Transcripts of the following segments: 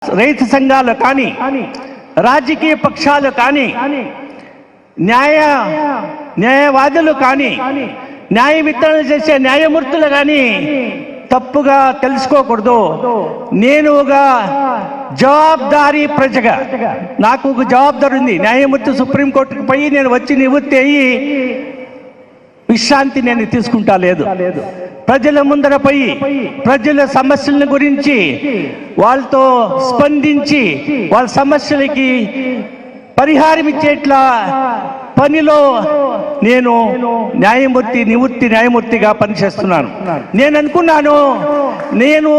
రైతు సంఘాలు కానీ, రాజకీయ పక్షాలు కానీ, న్యాయవాదులు కానీ, న్యాయ విత్తనాలు చేసే న్యాయమూర్తులు కానీ తప్పుగా తెలుసుకోకూడదు. నేను ఒక జవాబుదారీ ప్రజగా, నాకు ఒక జవాబుదారి ఉంది. న్యాయమూర్తి సుప్రీంకోర్టుకు పోయి నేను వచ్చి నివృత్తి అయ్యి విశ్రాంతి నేను తీసుకుంటా లేదు. ప్రజల ముందర పోయి ప్రజల సమస్యల గురించి వాళ్ళతో స్పందించి వాళ్ళ సమస్యలకి పరిహారం ఇచ్చేట్లా పనిలో నేను నివృత్తి న్యాయమూర్తిగా పనిచేస్తున్నాను. నేను అనుకున్నాను, నేను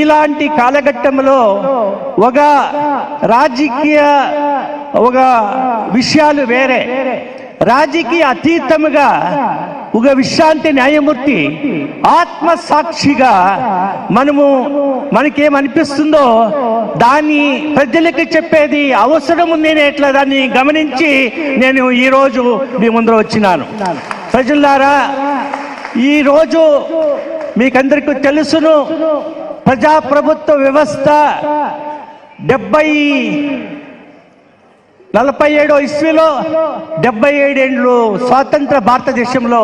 ఇలాంటి కాలఘట్టంలో ఒక రాజకీయ విషయాలు వేరే, రాజకీయ అతీతముగా ఒక విశ్రాంతి న్యాయమూర్తి ఆత్మసాక్షిగా మనకేమనిపిస్తుందో దాన్ని ప్రజలకు చెప్పేది అవసరం ఉంది. ఎట్లా దాన్ని గమనించి నేను ఈరోజు మీ ముందర వచ్చినాను. ప్రజలారా, ఈరోజు మీకందరికీ తెలుసును, ప్రజాప్రభుత్వ వ్యవస్థ 47వ ఇస్వీలో 77 ఏళ్ళు స్వాతంత్ర భారతదేశంలో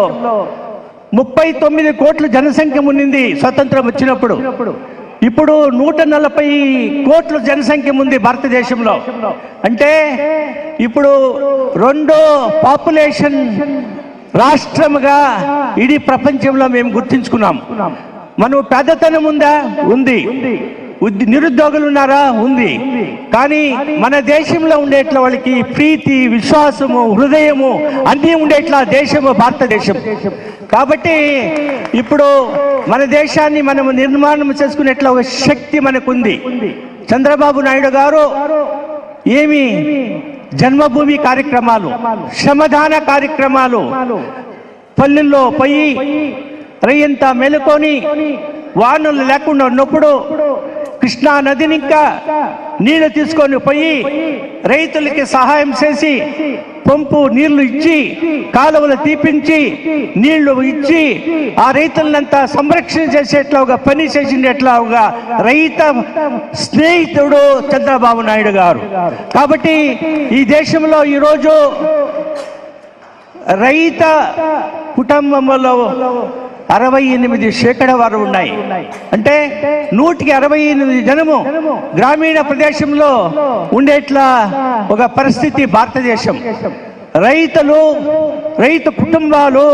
39 కోట్ల జనసంఖ్య ఉన్నింది స్వతంత్రం వచ్చినప్పుడు. ఇప్పుడు 140 కోట్ల జనసంఖ్య ఉంది భారతదేశంలో. అంటే ఇప్పుడు 2వ పాపులేషన్ రాష్ట్రముగా ఇడీ ప్రపంచంలో మేము గుర్తించుకున్నాం. మనం పేదతనం ఉందా? ఉంది. నిరుద్యోగులు ఉన్నారా? ఉంది. కానీ మన దేశంలో ఉండేట్ల వాళ్ళకి ప్రీతి, విశ్వాసము, హృదయము అన్నీ ఉండేట్లా దేశము భారతదేశం. కాబట్టి ఇప్పుడు మన దేశాన్ని మనం నిర్మాణం చేసుకునేట్లా ఒక శక్తి మనకుంది. చంద్రబాబు నాయుడు గారు ఏమి జన్మభూమి కార్యక్రమాలు, శ్రమదాన కార్యక్రమాలు, పల్లెల్లో పోయి రైయంతా మెలుకొని వానలు లేకుండా ఉన్నప్పుడు కృష్ణా నదిని ఇంకా నీళ్లు తీసుకొని పోయి రైతులకి సహాయం చేసి పంపు నీళ్లు ఇచ్చి, కాలువలు తీపించి నీళ్లు ఇచ్చి ఆ రైతులంతా సంరక్షణ చేసేట్లా ఒక పని చేసిండేట్లా ఒక రైత స్నేహితుడు చంద్రబాబు నాయుడు గారు. కాబట్టి ఈ దేశంలో ఈరోజు రైత కుటుంబంలో 68% వారు ఉన్నాయి. అంటే 168 జనము గ్రామీణ ప్రదేశంలో ఉండేట్లా ఒక పరిస్థితి భారతదేశం. రైతు కుటుంబాలు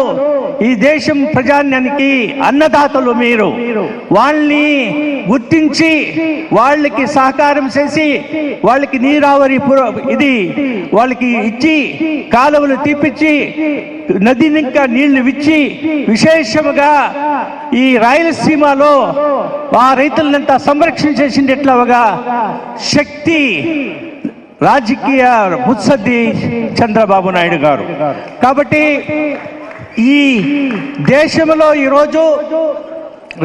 ఈ దేశం ప్రజాన్యానికి అన్నదాతలు. మీరు వాళ్ళని గుర్తించి వాళ్ళకి సహకారం చేసి వాళ్ళకి నీరావరి వాళ్ళకి ఇచ్చి, కాలువలు తీపిచ్చి, నదిని ఇంకా నీళ్లు ఇచ్చి, విశేషముగా ఈ రాయలసీమలో ఆ రైతులంతా సంరక్షణ చేసిండేట్లా ఒక శక్తి రాజకీయ ముత్సద్ది చంద్రబాబు నాయుడు గారు. కాబట్టి ఈ దేశంలో ఈరోజు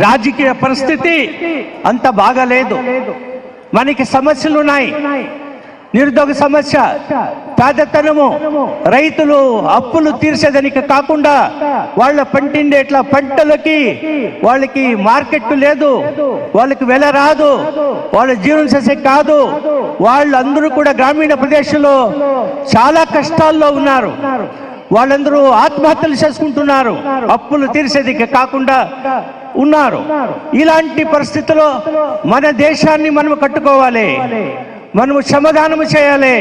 రాజకీయ పరిస్థితి అంత బాగాలేదు. మనకి సమస్యలు ఉన్నాయి. నిరుద్యోగ సమస్య, పేదతనము, రైతులు అప్పులు తీర్చేదానికి కాకుండా వాళ్ళ పండిండేట్లా పంటలకి వాళ్ళకి మార్కెట్ లేదు, వాళ్ళకి వెల రాదు, వాళ్ళ జీవనం చేసే కాదు. వాళ్ళందరూ కూడా గ్రామీణ ప్రదేశంలో చాలా కష్టాల్లో ఉన్నారు. వాళ్ళందరూ ఆత్మహత్యలు చేసుకుంటున్నారు, అప్పులు తీర్చేదికి కాకుండా ఉన్నారు. ఇలాంటి పరిస్థితుల్లో మన దేశాన్ని మనం కట్టుకోవాలి, మనము శ్రమదానము చేయాలి,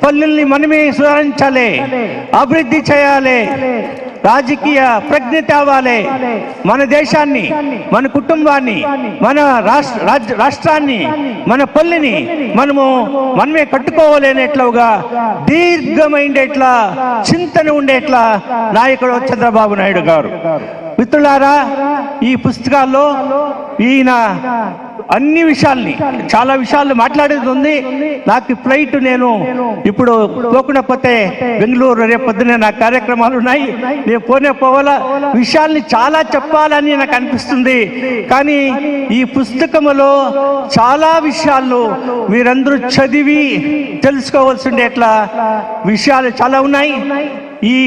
పల్లెల్ని మనమే సుధారించాలి, అభివృద్ధి చేయాలి, రాజకీయ ప్రజ్ఞ తేవాలి. మన దేశాన్ని, మన కుటుంబాన్ని, మన రాష్ట్రాన్ని, మన పల్లెని మనమే కట్టుకోవాలి అనేట్లుగా దీర్ఘమైండేట్లా చింతన ఉండేట్లా నాయకుడు చంద్రబాబు నాయుడు గారు. మిత్రులారా, ఈ పుస్తకాల్లో ఈయన అన్ని విషయాల్ని, చాలా విషయాలు మాట్లాడేది ఉంది. నాకు ఫ్లైట్ నేను ఇప్పుడు పోకుండా బెంగళూరు రేపు పొద్దునే నా కార్యక్రమాలు ఉన్నాయి, నేను పోవాలా. విషయాల్ని చాలా చెప్పాలని నాకు అనిపిస్తుంది. కానీ ఈ పుస్తకములో చాలా విషయాలు మీరందరూ చదివి తెలుసుకోవాల్సిండేట్లా విషయాలు చాలా ఉన్నాయి. ఈ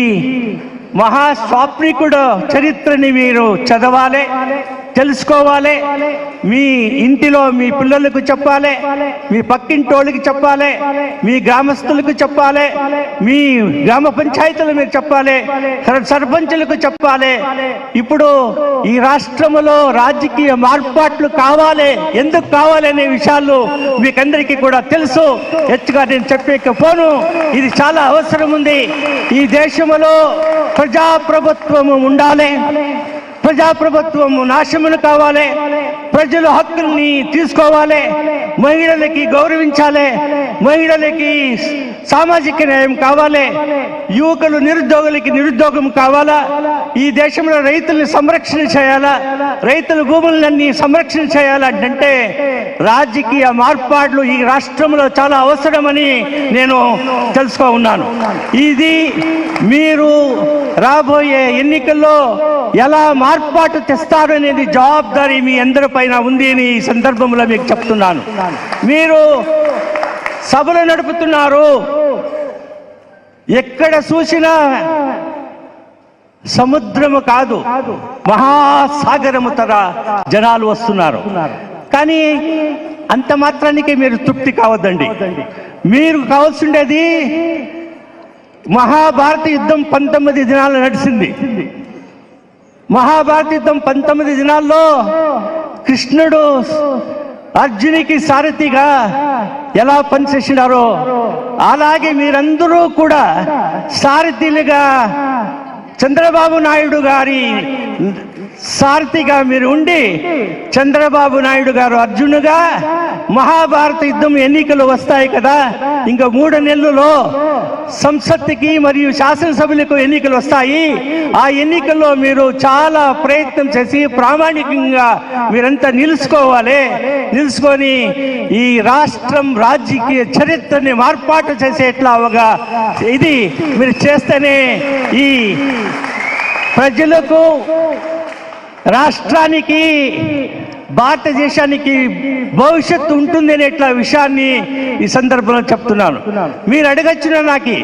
మహాస్వాప్నికుడు చరిత్రని మీరు చదవాలి. తెలుసుకోవాలి, మీ ఇంటిలో మీ పిల్లలకు చెప్పాలి, మీ పక్కింటోళ్ళకి చెప్పాలి, మీ గ్రామస్తులకు చెప్పాలి, మీ గ్రామ పంచాయతీలు మీరు చెప్పాలి, సర్పంచులకు చెప్పాలి. ఇప్పుడు ఈ రాష్ట్రంలో రాజకీయ మార్పాట్లు కావాలి, ఎందుకు కావాలి అనే విషయాలు మీకందరికీ కూడా తెలుసు. హెచ్చుగా నేను చెప్పకపోను, ఇది చాలా అవసరం ఉంది. ఈ దేశంలో ప్రజాప్రభుత్వము ఉండాలి, ప్రజాప్రభుత్వము నాశనము కావాలి, ప్రజల హక్కుల్ని తీసుకోవాలి, మహిళలకి గౌరవించాలి, మహిళలకి సామాజిక న్యాయం కావాలి, యువకులు నిరుద్యోగులకి నిరుద్యోగం కావాలా, ఈ దేశంలో రైతుల్ని సంరక్షణ చేయాలా, రైతుల భూములన్నీ సంరక్షణ చేయాలంటే రాజకీయ మార్పాట్లు ఈ రాష్ట్రంలో చాలా అవసరమని నేను తెలుసుకో ఉన్నాను. ఇది మీరు రాబోయే ఎన్నికల్లో ఎలా మార్పాటు తెస్తారు అనేది జవాబారి మీ అందరి పైన ఉంది అని ఈ సందర్భంలో మీకు చెప్తున్నాను. మీరు సభలు నడుపుతున్నారు, ఎక్కడ చూసినా సముద్రము కాదు మహాసాగరము తర జనాలు వస్తున్నారు. కానీ అంత మాత్రానికి మీరు తృప్తి కావద్దండి. మీరు కావాల్సిండేది మహాభారత యుద్ధం 19 దినాలు నడిచింది. మహాభారత యుద్ధం 19 దినాల్లో కృష్ణుడు అర్జునికి సారథిగా ఎలా పనిచేసినారో అలాగే మీరందరూ కూడా సారథిలుగా చంద్రబాబు నాయుడు గారి సారథిగా మీరు ఉండి చంద్రబాబు నాయుడు గారు అర్జునుగా మహాభారత యుద్ధం ఎన్నికలు వస్తాయి కదా, ఇంకా 3 నెలల్లో సంసత్తుకి మరియు శాసనసభలకు ఎన్నికలు వస్తాయి. ఆ ఎన్నికల్లో మీరు చాలా ప్రయత్నం చేసి ప్రామాణికంగా మీరంతా నిలుచుకొని ఈ రాష్ట్రం రాజకీయ చరిత్రని మార్పాటు చేసేట్లా ఇది మీరు చేస్తేనే ఈ ప్రజలకు, రాష్ట్రానికి, భారతదేశానికి భవిష్యత్తు ఉంటుంది అనేట్లా విషయాన్ని ఈ సందర్భంలో చెప్తున్నాను. మీరు అడగచ్చిన నాకు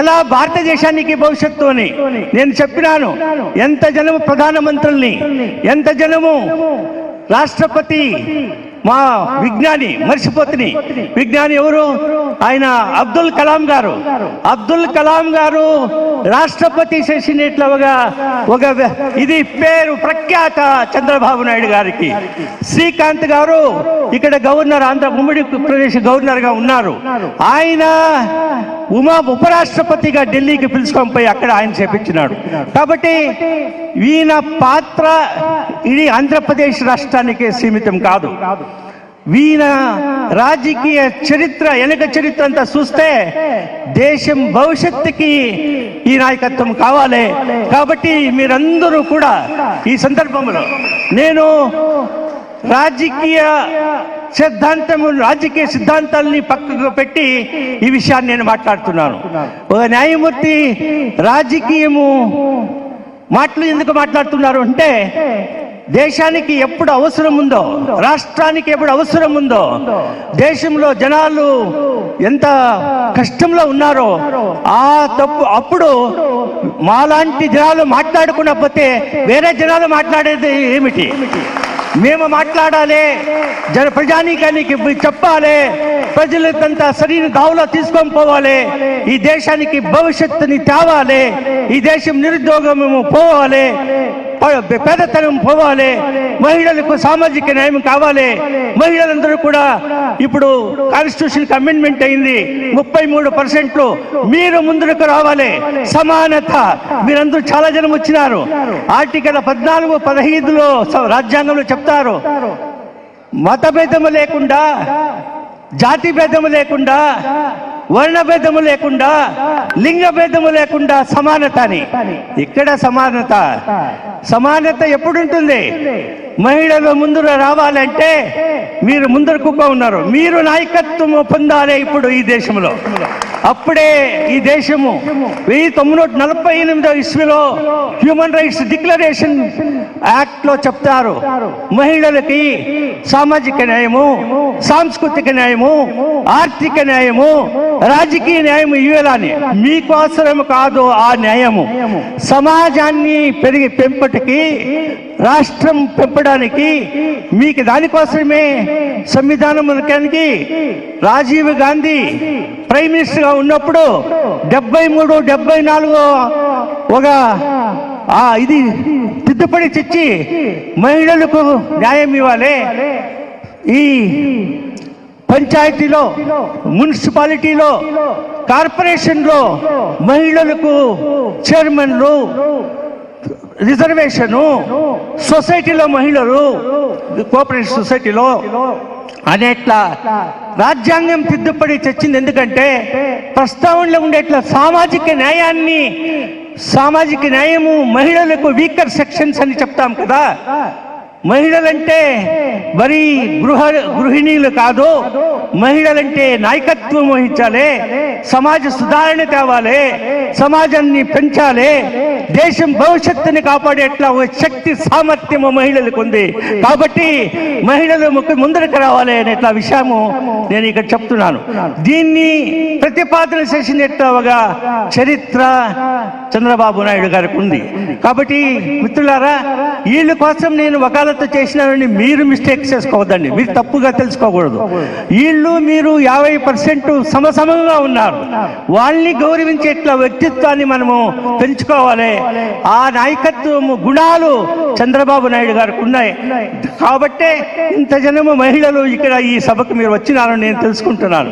ఎలా భారతదేశానికి భవిష్యత్తు అని నేను చెప్పినాను. ఎంత జనము ప్రధానమంత్రుల్ని, ఎంత జనము రాష్ట్రపతి, మా విజ్ఞాని మర్చిపోతుంది. విజ్ఞాని ఎవరు? ఆయన అబ్దుల్ కలాం గారు. అబ్దుల్ కలాం గారు రాష్ట్రపతి చేసినట్లుగా ఇది పేరు ప్రఖ్యాత చంద్రబాబు నాయుడు గారికి. శ్రీకాంత్ గారు ఇక్కడ గవర్నర్, ఉమ్మడి ప్రదేశ్ గవర్నర్ గా ఉన్నారు. ఆయన ఉపరాష్ట్రపతిగా ఢిల్లీకి పిలుచుకొని పోయి అక్కడ ఆయన చేపించినాడు. కాబట్టి ఈయన పాత్ర ఇది ఆంధ్రప్రదేశ్ రాష్ట్రానికి సీమితం కాదు. వీణ రాజకీయ చరిత్ర, వెనక చరిత్ర అంతా చూస్తే దేశం భవిష్యత్తుకి ఈ నాయకత్వం కావాలి. కాబట్టి మీరందరూ కూడా ఈ సందర్భంలో నేను రాజకీయ సిద్ధాంతాలని పక్కకు పెట్టి ఈ విషయాన్ని నేను మాట్లాడుతున్నాను. ఒక న్యాయమూర్తి రాజకీయము మాటలు ఎందుకు మాట్లాడుతున్నారు అంటే, దేశానికి ఎప్పుడు అవసరం ఉందో, రాష్ట్రానికి ఎప్పుడు అవసరం ఉందో, దేశంలో జనాలు ఎంత కష్టంలో ఉన్నారో అప్పుడు మాలాంటి జనాలు మాట్లాడుకున్నపోతే వేరే జనాలు మాట్లాడేది ఏమిటి? మేము మాట్లాడాలి, ప్రజానీకానికి చెప్పాలి, ప్రజలకంతా సరైన దావులో తీసుకొని పోవాలి, ఈ దేశానికి భవిష్యత్తుని తేవాలి, ఈ దేశం నిరుద్యోగము పోవాలి, పేదతనం పోవాలి, మహిళలకు సామాజిక న్యాయం కావాలి. మహిళలందరూ కూడా ఇప్పుడు కాన్స్టిట్యూషన్ కి అమెండ్మెంట్ అయింది, 33%. మీరు ముందుకు రావాలి. సమానత, మీరందరూ చాలా జనం వచ్చినారు. ఆర్టికల్ 14, 15లో రాజ్యాంగంలో చెప్తారు, మత భేదము లేకుండా, జాతి భేదము లేకుండా, వర్ణ భేదము లేకుండా, లింగ భేదము లేకుండా సమానత అని. ఇక్కడ సమానత ఎప్పుడుంటుంది? మహిళలు ముందు రావాలంటే మీరు ముందరకు ఉన్నారు, మీరు నాయకత్వం పొందాలి ఇప్పుడు ఈ దేశంలో. అప్పుడే ఈ దేశము 1948వ ఇస్వీలో హ్యూమన్ రైట్స్ డిక్లరేషన్ యాక్ట్ లో చెప్తారు, మహిళలకి సామాజిక న్యాయము, సాంస్కృతిక న్యాయము, ఆర్థిక న్యాయము, రాజకీయ న్యాయము ఇవ్వాలని. మీకు అవసరం కాదు ఆ న్యాయము. సమాజాన్ని పెంపటికి రాష్ట్రం పెంపడానికి మీకు దానికోసమే సంవిధానానికి రాజీవ్ గాంధీ ప్రైమ్ మినిస్టర్గా ఉన్నప్పుడు 73, 74 ఒక ఇది తిద్దుపడి తెచ్చి మహిళలకు న్యాయం ఇవ్వాలి. ఈ పంచాయతీలో, మున్సిపాలిటీలో, కార్పొరేషన్లో మహిళలకు చైర్మన్లు, రిజర్వేషను, సొసైటీలో మహిళలు, కోఆపరేటివ్ సొసైటీలో అనేట్లా రాజ్యాంగం తిద్దుపడి తెచ్చింది. ఎందుకంటే ప్రస్తావనలో ఉండేట్లా సామాజిక న్యాయము మహిళలకు వీకర్ సెక్షన్స్ అని చెప్తాం కదా. మహిళలంటే మరి గృహిణీలు కాదు, మహిళలంటే నాయకత్వం వహించాలి, సమాజ సుధారణ తేవాలి, సమాజాన్ని పెంచాలి, దేశం భవిష్యత్తుని కాపాడేట్లా ఒక శక్తి సామర్థ్యము మహిళలకు ఉంది. కాబట్టి మహిళలు ముందరకు రావాలి అనేట్లా విషయము నేను ఇక్కడ చెప్తున్నాను. దీన్ని ప్రతిపాదన చేసినట్లుగా చరిత్ర చంద్రబాబు నాయుడు గారికి ఉంది. కాబట్టి మిత్రులారా, వీళ్ళ కోసం నేను వకాలత్ చేసినానని మీరు మిస్టేక్ చేసుకోవద్దండి, మీరు తప్పుగా తెలుసుకోకూడదు. వీళ్ళు మీరు 50% సమసమంగా ఉన్నారు. వాళ్ళని గౌరవించేట్ల వ్యక్తిత్వాన్ని మనము పెంచుకోవాలి. ఆ నాయకత్వము గుణాలు చంద్రబాబు నాయుడు గారికి ఉన్నాయి. కాబట్టే ఇంత జనము మహిళలు ఇక్కడ ఈ సభకు మీరు వచ్చినారని నేను తెలుసుకుంటున్నాను.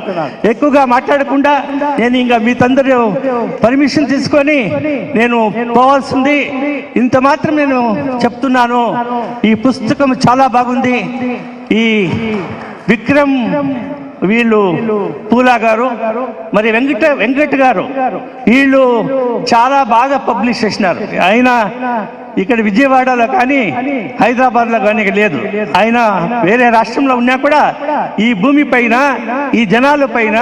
ఎక్కువగా మాట్లాడకుండా నేను ఇంకా మీ తందరూ పర్మిషన్ తీసుకొని నేను పోవాల్సింది. ఇంత మాత్రం నేను చెప్తున్నాను. ఈ పుస్తకం చాలా బాగుంది. ఈ విక్రమ్ వీళ్ళు పూలా గారు మరి వెంకట్ గారు వీళ్ళు చాలా బాగా పబ్లిష్ చేసినారు. ఆయన ఇక్కడ విజయవాడలో కానీ హైదరాబాద్లో కానీ లేదు. ఆయన వేరే రాష్ట్రంలో ఉన్నా కూడా ఈ భూమి పైన, ఈ జనాల పైన,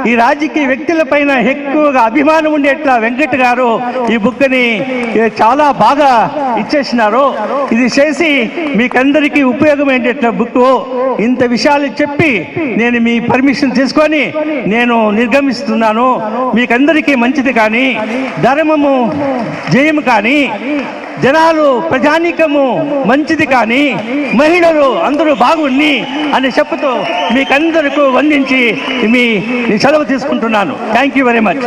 ఈ రాజకీయ వ్యక్తుల పైన ఎక్కువగా అభిమానం ఉండేట్లా వెంకట్ గారు ఈ బుక్ని చాలా బాగా ఇచ్చేసినారు. ఇది చేసి మీకందరికీ ఉపయోగమయ్యేట్ల బుక్. ఇంత విషయాలు చెప్పి నేను మీ పర్మిషన్ తీసుకొని నేను నిర్గమిస్తున్నాను. మీకందరికీ మంచిది కానీ, ధర్మము జయము కానీ, జనాలు ప్రజానీకము మంచిది కానీ, మహిళలు అందరూ బాగుండి అని చెప్పుతూ మీకందరికీ వందించి మీ సెలవు తీసుకుంటున్నాను. Thank you very much.